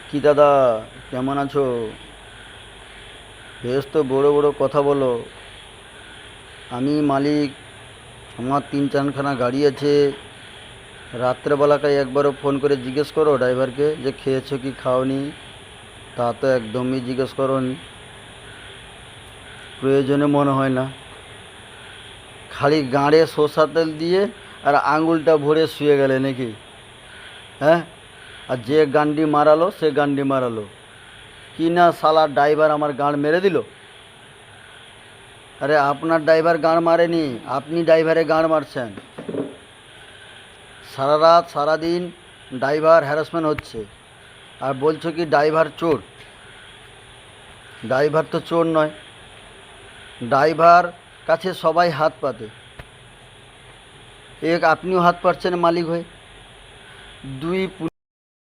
কি দাদা, কেমন আছো? বেশ তো, বড় বড় কথা বলো। আমি মালিক, আমার তিন চারখানা গাড়ি আছে। রাত্রেবেলাকায় একবারও ফোন করে জিজ্ঞেস করো ড্রাইভারকে যে খেয়েছো কি খাওনি। তা তো একদমই জিজ্ঞেস করোনি। প্রয়োজনে মনে হয় না। খালি গাঁড়ে সর্ষার তেল দিয়ে আর আঙুলটা ভরে শুয়ে গেলে নাকি? হ্যাঁ, আর যে গান্ডি মারালো সে গান্ডি মারালো। কি না শালা ড্রাইভার আমার গাঁড় মেরে দিল। আরে আপনার ড্রাইভার গাঁড় মারেনি, আপনি ড্রাইভারে গাঁড় মারছেন। সারা রাত সারাদিন ড্রাইভার হ্যারাসমেন্ট হচ্ছে, আর বলছো কি ড্রাইভার চোর। ড্রাইভার তো চোর নয়। ড্রাইভার কাছে সবাই হাত পাতে। এক আপনিও হাত পাতছেন মালিক হয়ে। দুই